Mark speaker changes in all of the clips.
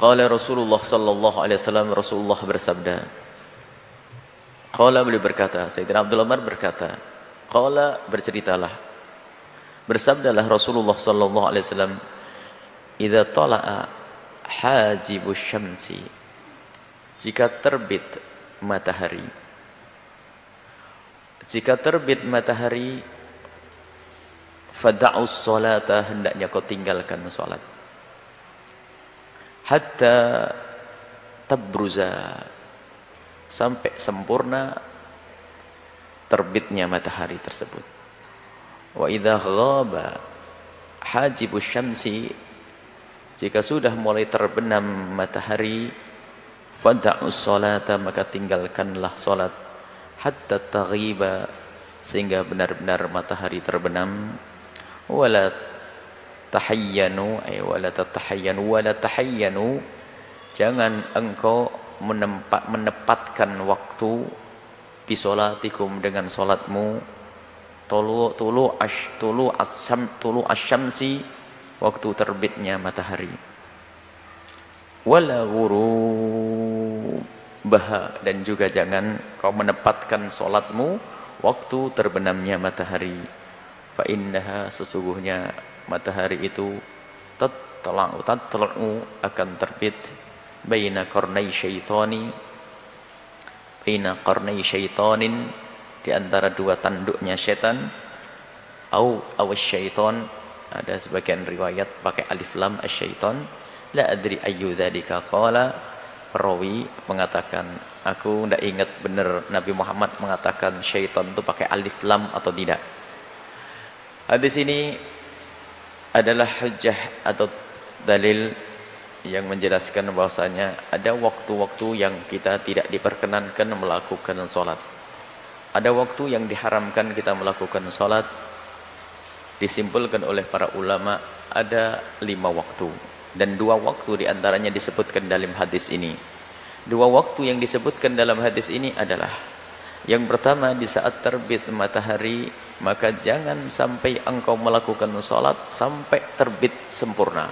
Speaker 1: Qala Rasulullah sallallahu alaihi wasallam, Rasulullah bersabda. Qala, beliau berkata, Sayyidina Abdullah Umar berkata, qala, berceritalah, bersabdalah Rasulullah sallallahu alaihi wasallam, idza tala'a hajibus syamsi, jika terbit matahari, jika terbit matahari, fada'us salata, hendaknya kau tinggalkan salat, hatta tabruza, sampai sempurna terbitnya matahari tersebut. Wa idza ghaba hajibus syamsi, jika sudah mulai terbenam matahari, fada'us salata, maka tinggalkanlah salat, hatta taghiba, sehingga benar-benar matahari terbenam. Wala tahayyanu, ay wala tatahayyanu, wala tahayyanu, jangan engkau menempatkan waktu bisolatikum, dengan salatmu, tulu asyamsi, waktu terbitnya matahari. Wala ghurubaha, dan juga jangan kau menempatkan salatmu waktu terbenamnya matahari. Fa innaha, sesungguhnya matahari itu tatla'u, akan terbit, baina qarnai syaitani, baina qarnai syaitanin, di antara dua tanduknya setan, au syaitan, ada sebagian riwayat pakai alif lam asyaitan. La adri ayyu dzalika qala, perawi mengatakan, aku tidak ingat benar Nabi Muhammad mengatakan syaitan itu pakai alif lam atau tidak. Hadis ini adalah hujjah atau dalil yang menjelaskan bahwasanya ada waktu-waktu yang kita tidak diperkenankan melakukan sholat. Ada waktu yang diharamkan kita melakukan sholat. Disimpulkan oleh para ulama ada 5 waktu, dan 2 waktu diantaranya disebutkan dalam hadis ini. 2 waktu yang disebutkan dalam hadis ini adalah, yang pertama, di saat terbit matahari, maka jangan sampai engkau melakukan sholat sampai terbit sempurna.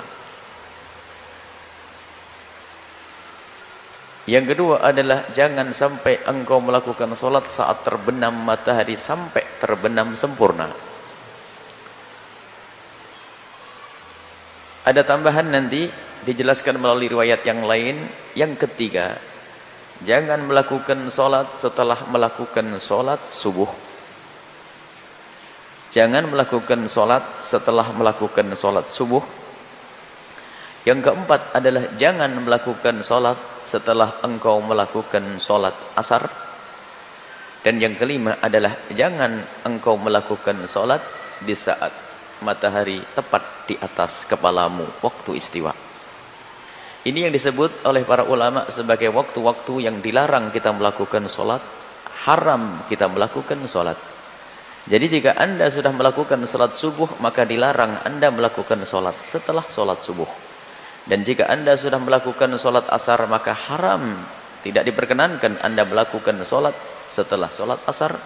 Speaker 1: Yang kedua adalah, jangan sampai engkau melakukan sholat saat terbenam matahari sampai terbenam sempurna. Ada tambahan nanti dijelaskan melalui riwayat yang lain. Yang ketiga, jangan melakukan sholat setelah melakukan sholat subuh. Jangan melakukan sholat setelah melakukan sholat subuh. Yang keempat adalah, jangan melakukan sholat setelah engkau melakukan sholat asar. Dan yang kelima adalah, jangan engkau melakukan sholat di saat matahari tepat di atas kepalamu, waktu istiwa. Ini yang disebut oleh para ulama sebagai waktu-waktu yang dilarang kita melakukan sholat, haram kita melakukan sholat. Jadi jika anda sudah melakukan sholat subuh, maka dilarang anda melakukan sholat setelah sholat subuh. Dan jika anda sudah melakukan sholat asar, maka haram, tidak diperkenankan anda melakukan sholat setelah sholat asar.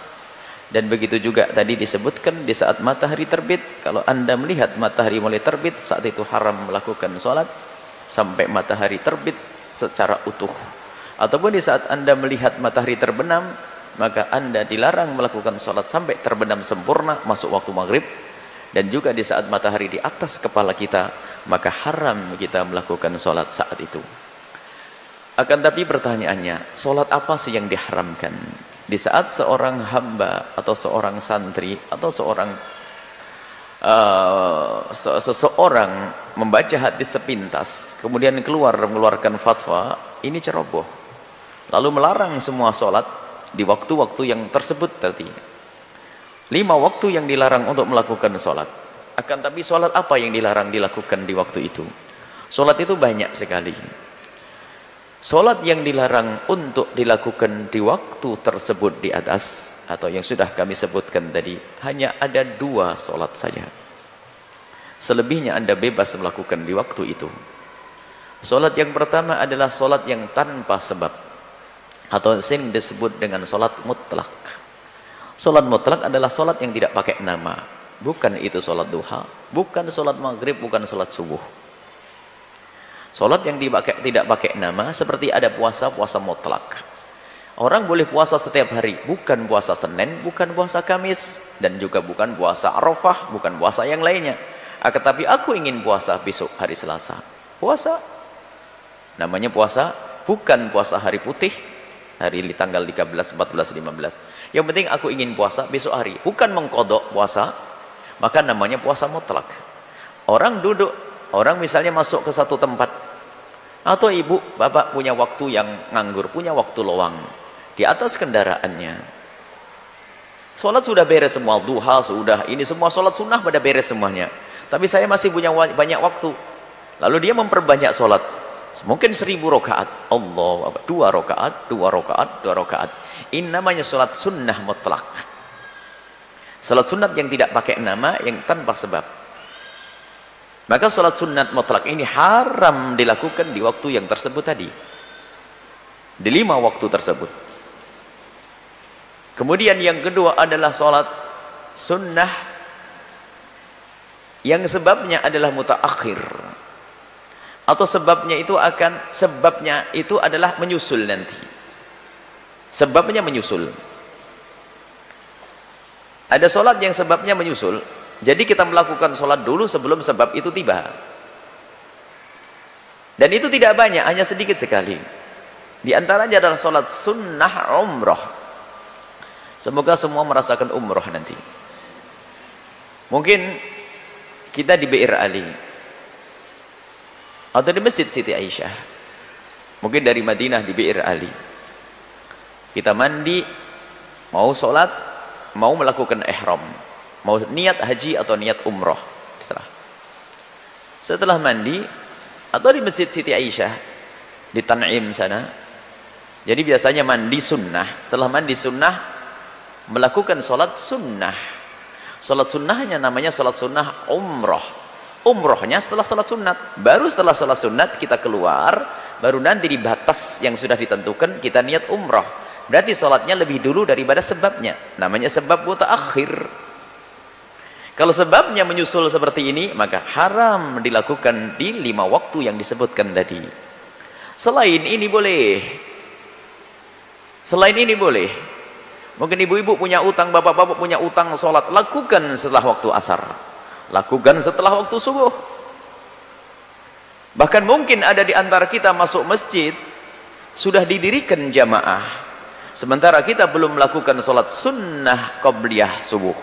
Speaker 1: Dan begitu juga tadi disebutkan di saat matahari terbit, kalau anda melihat matahari mulai terbit, saat itu haram melakukan sholat sampai matahari terbit secara utuh. Ataupun di saat anda melihat matahari terbenam, maka anda dilarang melakukan sholat sampai terbenam sempurna, masuk waktu maghrib. Dan juga di saat matahari di atas kepala kita, maka haram kita melakukan sholat saat itu. Akan tapi pertanyaannya, sholat apa sih yang diharamkan? Di saat seorang hamba atau seorang santri atau seseorang membaca hadis sepintas, kemudian mengeluarkan fatwa, ini ceroboh, lalu melarang semua sholat di waktu-waktu yang tersebut tadi. 5 waktu yang dilarang untuk melakukan sholat. Akan tapi sholat apa yang dilarang dilakukan di waktu itu? Sholat itu banyak sekali. Sholat yang dilarang untuk dilakukan di waktu tersebut di atas, atau yang sudah kami sebutkan tadi, hanya ada 2 sholat saja. Selebihnya anda bebas melakukan di waktu itu. Sholat yang pertama adalah sholat yang tanpa sebab, atau sering disebut dengan sholat mutlak. Sholat mutlak adalah sholat yang tidak pakai nama. Bukan itu sholat duha, bukan sholat maghrib, bukan sholat subuh. Sholat yang tidak pakai nama seperti ada puasa mutlak. Orang boleh puasa setiap hari, bukan puasa Senin, bukan puasa Kamis, dan juga bukan puasa Arafah, bukan puasa yang lainnya. Tetapi aku ingin puasa besok hari Selasa. Puasa. Namanya puasa, bukan puasa hari putih, hari tanggal 13, 14, 15. Yang penting aku ingin puasa besok hari, bukan mengkodok puasa, maka namanya puasa mutlak. Orang duduk, orang misalnya masuk ke satu tempat, atau ibu, bapak punya waktu yang nganggur, punya waktu luang di atas kendaraannya. Sholat sudah beres semua, duha sudah, ini semua sholat sunnah pada beres semuanya. Tapi saya masih punya banyak waktu. Lalu dia memperbanyak sholat. Mungkin 1000 rakaat. Allah, 2 rakaat, 2 rakaat, 2 rakaat. Ini namanya sholat sunnah mutlak. Sholat sunat yang tidak pakai nama, yang tanpa sebab. Maka sholat sunat mutlak ini haram dilakukan di waktu yang tersebut tadi. Di 5 waktu tersebut. Kemudian yang kedua adalah sholat sunnah yang sebabnya adalah mutaakhir, atau sebabnya itu adalah menyusul nanti. Sebabnya menyusul. Ada sholat yang sebabnya menyusul, jadi kita melakukan sholat dulu sebelum sebab itu tiba. Dan itu tidak banyak, hanya sedikit sekali. Di antaranya adalah sholat sunnah umroh. Semoga semua merasakan umroh nanti. Mungkin kita di Bir Ali atau di Masjid Siti Aisyah, mungkin dari Madinah di Bir Ali, kita mandi, mau sholat, mau melakukan ihram, mau niat haji atau niat umroh, terserah. Setelah mandi, atau di Masjid Siti Aisyah di Tan'im sana, jadi biasanya mandi sunnah. Setelah mandi sunnah, melakukan sholat sunnah. Sholat sunnahnya namanya sholat sunnah umroh. Umrohnya setelah sholat sunnat. Baru setelah sholat sunnat kita keluar, baru nanti di batas yang sudah ditentukan kita niat umroh. Berarti sholatnya lebih dulu daripada sebabnya. Namanya sebab mutaakhir. Kalau sebabnya menyusul seperti ini, maka haram dilakukan di 5 waktu yang disebutkan tadi. Selain ini boleh. Selain ini boleh. Mungkin ibu-ibu punya utang, bapak-bapak punya utang sholat, lakukan setelah waktu asar, lakukan setelah waktu subuh. Bahkan mungkin ada di antara kita masuk masjid sudah didirikan jamaah, sementara kita belum melakukan sholat sunnah qabliyah subuh.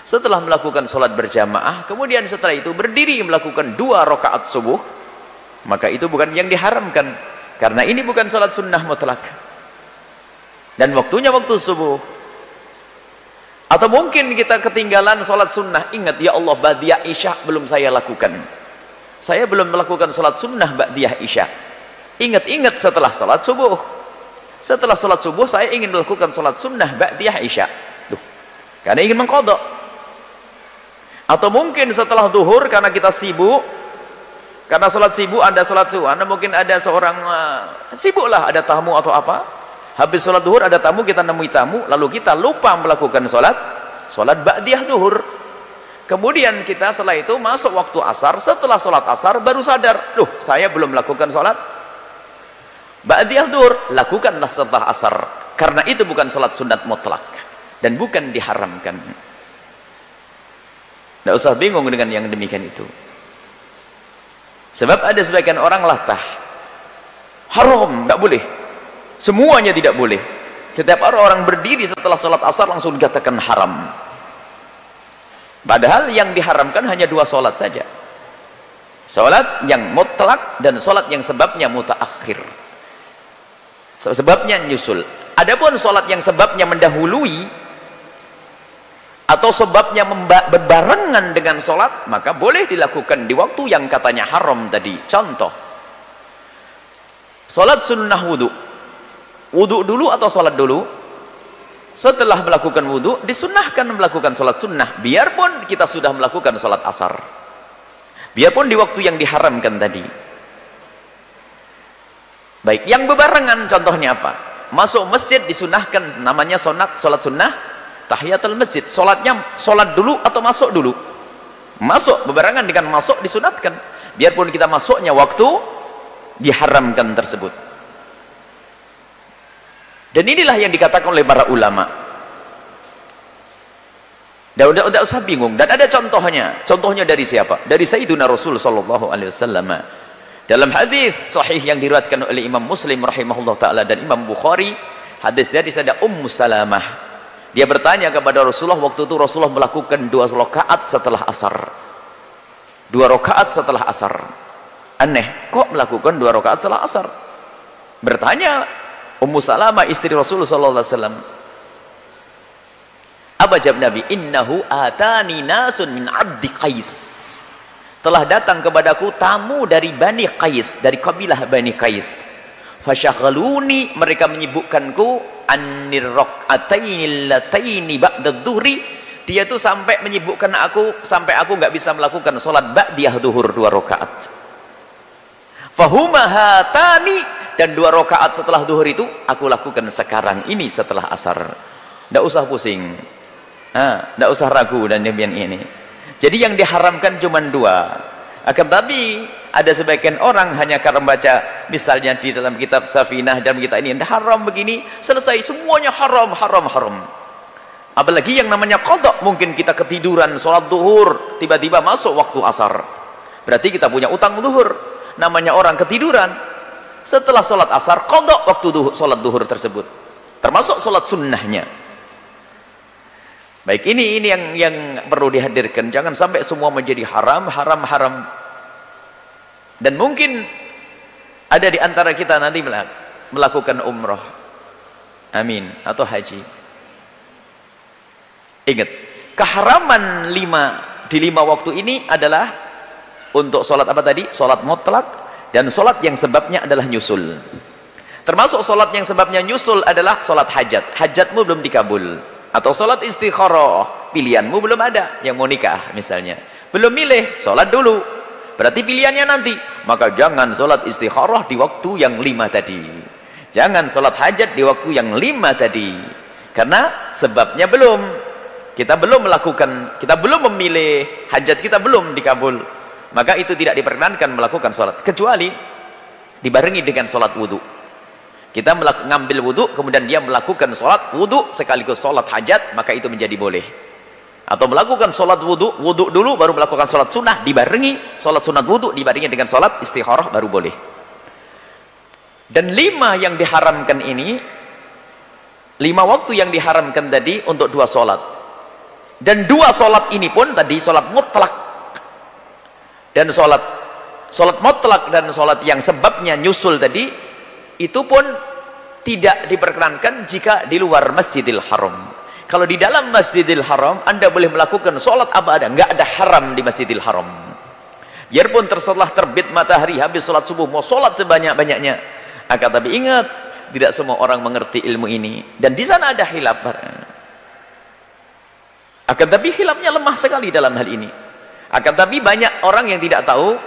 Speaker 1: Setelah melakukan sholat berjamaah, kemudian setelah itu berdiri melakukan 2 rakaat subuh, maka itu bukan yang diharamkan, karena ini bukan sholat sunnah mutlak. Dan waktunya waktu subuh. Atau mungkin kita ketinggalan sholat sunnah. Ingat, ya Allah, ba'diyah isya belum saya lakukan. Saya belum melakukan sholat sunnah ba'diyah isya. Ingat-ingat setelah sholat subuh. Setelah sholat subuh saya ingin melakukan sholat sunnah ba'diyah isya. Karena ingin mengqadha. Atau mungkin setelah duhur karena kita sibuk. Karena sholat sibuk, ada sholat subuh. Mungkin ada seorang sibuklah, ada tamu atau apa. Habis sholat duhur ada tamu, kita nemui tamu, lalu kita lupa melakukan sholat ba'diyah duhur. Kemudian kita setelah itu masuk waktu asar, setelah sholat asar baru sadar, loh saya belum melakukan sholat ba'diyah duhur. Lakukanlah setelah asar, karena itu bukan sholat sunat mutlak dan bukan diharamkan. Tidak usah bingung dengan yang demikian itu. Sebab ada sebagian orang latah, haram, tidak boleh. Semuanya tidak boleh. Setiap orang berdiri setelah sholat asar langsung dikatakan haram. Padahal yang diharamkan hanya 2 sholat saja. Sholat yang mutlak dan sholat yang sebabnya mutaakhir. Sebabnya nyusul. Adapun sholat yang sebabnya mendahului atau sebabnya berbarengan dengan sholat, maka boleh dilakukan di waktu yang katanya haram tadi. Contoh, sholat sunnah wudhu. Wudhu dulu atau sholat dulu? Setelah melakukan wudhu, disunnahkan melakukan sholat sunnah, biarpun kita sudah melakukan sholat asar, biarpun di waktu yang diharamkan tadi. Baik, yang bebarengan contohnya apa? Masuk masjid disunnahkan, namanya sholat sunnah tahiyatul masjid. Sholatnya sholat dulu atau masuk dulu? Masuk, bebarengan dengan masuk disunatkan, biarpun kita masuknya waktu diharamkan tersebut. Dan inilah yang dikatakan oleh para ulama. Udah usah bingung. Dan ada contohnya. Contohnya dari siapa? Dari Sayyidina Rasul sallallahu alaihi wasallam. Dalam hadis sahih yang diriwayatkan oleh Imam Muslim rahimahullah taala dan Imam Bukhari, hadis dari Sayyidah Ummu Salamah. Dia bertanya kepada Rasulullah, waktu itu Rasulullah melakukan 2 rakaat setelah asar. 2 rakaat setelah asar. Aneh, kok melakukan 2 rakaat setelah asar? Bertanya Ummu Salamah istri Rasulullah sallallahu alaihi wasallam. Apa jawab Nabi? Innahu atani nasun min abdi Qais. Telah datang kepadaku tamu dari Bani Qais, dari kabilah Bani Qais. Fasyaghaluni, mereka menyibukkanku anir rak'ataini allataini ba'da dhuhri. Dia tuh sampai menyibukkan aku sampai aku nggak bisa melakukan salat ba'diyah zuhur 2 rakaat. Fahuma hatani, dan 2 rakaat setelah zuhur itu aku lakukan sekarang ini setelah asar. Nggak usah pusing. Nggak usah ragu dan demikian ini. Jadi yang diharamkan cuma 2. Akan tapi ada sebagian orang hanya karena membaca misalnya di dalam kitab Safinah dan kita ini haram begini, selesai semuanya haram. Apalagi yang namanya qada, mungkin kita ketiduran sholat zuhur, tiba-tiba masuk waktu asar. Berarti kita punya utang zuhur. Namanya orang ketiduran. Setelah sholat asar, qada waktu sholat zuhur tersebut. Termasuk sholat sunnahnya. Baik, ini yang perlu dihadirkan. Jangan sampai semua menjadi haram. Dan mungkin ada di antara kita nanti melakukan umroh, amin, atau haji. Ingat, keharaman di 5 waktu ini adalah untuk sholat apa tadi? Sholat mutlak, dan sholat yang sebabnya adalah nyusul. Termasuk sholat yang sebabnya nyusul adalah sholat hajat. Hajatmu belum dikabul. Atau sholat istikharah, pilihanmu belum ada, yang mau nikah misalnya, belum milih, sholat dulu, berarti pilihannya nanti. Maka jangan sholat istikharah di waktu yang 5 tadi, jangan sholat hajat di waktu yang 5 tadi, karena sebabnya belum, kita belum melakukan, kita belum memilih, hajat kita belum dikabul, maka itu tidak diperkenankan melakukan sholat, kecuali dibarengi dengan sholat wudhu. Kita ngambil wudhu, kemudian dia melakukan sholat wudhu sekaligus sholat hajat, maka itu menjadi boleh. Atau melakukan sholat wudhu dulu baru melakukan sholat sunnah, dibarengi sholat sunat wudhu dibarengi dengan sholat istikharah, baru boleh. Dan 5 yang diharamkan ini, 5 waktu yang diharamkan tadi untuk 2 sholat. Dan 2 sholat ini pun tadi sholat mutlak dan sholat mutlak dan sholat yang sebabnya nyusul tadi, itu pun tidak diperkenankan jika di luar Masjidil Haram. Kalau di dalam Masjidil Haram Anda boleh melakukan sholat apa ada, nggak ada haram di Masjidil Haram. Biarpun setelah terbit matahari habis sholat subuh mau sholat sebanyak-banyaknya, akan tapi ingat, tidak semua orang mengerti ilmu ini, dan di sana ada khilaf. Akan tapi khilafnya lemah sekali dalam hal ini. Akan tapi banyak orang yang tidak tahu,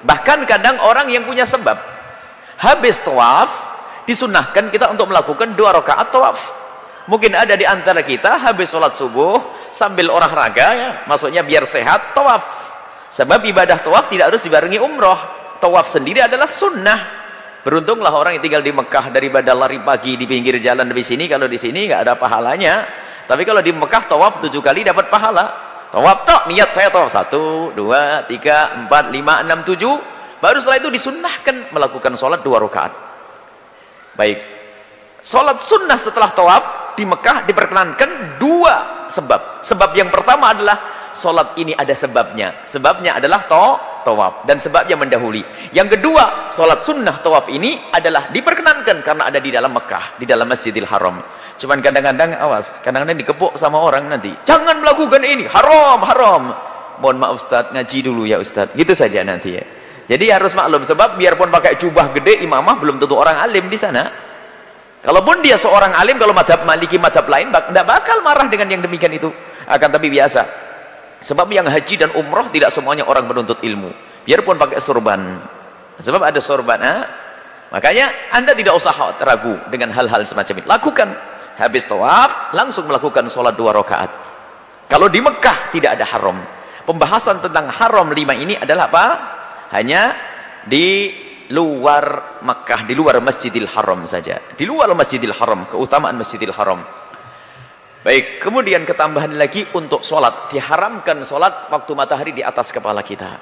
Speaker 1: bahkan kadang orang yang punya sebab. Habis tawaf disunnahkan kita untuk melakukan 2 rakaat tawaf. Mungkin ada di antara kita habis sholat subuh sambil olahraga, ya, maksudnya biar sehat, tawaf. Sebab ibadah tawaf tidak harus dibarengi umroh. Tawaf sendiri adalah sunnah. Beruntunglah orang yang tinggal di Mekah, daripada lari pagi di pinggir jalan di sini. Kalau di sini nggak ada pahalanya, tapi kalau di Mekah tawaf 7 kali dapat pahala. Tawaf tok, niat saya tawaf 1, 2, 3, 4, 5, 6, 7. Baru setelah itu disunnahkan melakukan sholat 2 rakaat. Baik, sholat sunnah setelah tawaf di Mekah diperkenankan 2 sebab. Sebab yang pertama adalah sholat ini ada sebabnya. Sebabnya adalah tawaf, dan sebabnya mendahului. Yang kedua, sholat sunnah tawaf ini adalah diperkenankan karena ada di dalam Mekah, di dalam Masjidil Haram. Cuman kadang-kadang awas, kadang-kadang dikepuk sama orang nanti, jangan melakukan ini, haram. Mohon maaf Ustadz, ngaji dulu ya Ustadz, gitu saja nanti ya. Jadi harus maklum, sebab biarpun pakai jubah gede imamah, belum tentu orang alim di sana. Kalaupun dia seorang alim, kalau madhab maliki, madhab lain, tidak bakal marah dengan yang demikian itu. Akan tapi biasa. Sebab yang haji dan umroh tidak semuanya orang menuntut ilmu. Biarpun pakai sorban. Sebab ada sorban. Makanya Anda tidak usah ragu dengan hal-hal semacam itu. Lakukan. Habis tawaf, langsung melakukan sholat 2 rakaat. Kalau di Mekah tidak ada haram. Pembahasan tentang haram 5 ini adalah apa? Hanya luar Makkah, di luar Masjidil Haram saja. Di luar Masjidil Haram, keutamaan Masjidil Haram. Baik, kemudian ketambahan lagi untuk sholat. Diharamkan sholat waktu matahari di atas kepala kita.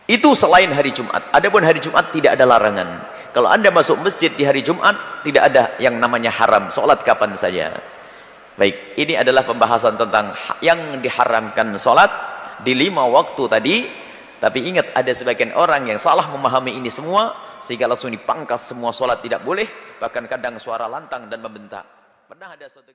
Speaker 1: Itu selain hari Jumat. Adapun hari Jumat tidak ada larangan. Kalau Anda masuk masjid di hari Jumat, tidak ada yang namanya haram. Sholat kapan saja. Baik, ini adalah pembahasan tentang yang diharamkan sholat di 5 waktu tadi. Tapi ingat, ada sebagian orang yang salah memahami ini semua, sehingga langsung dipangkas semua sholat tidak boleh, bahkan kadang suara lantang dan membentak. Pernah ada suatu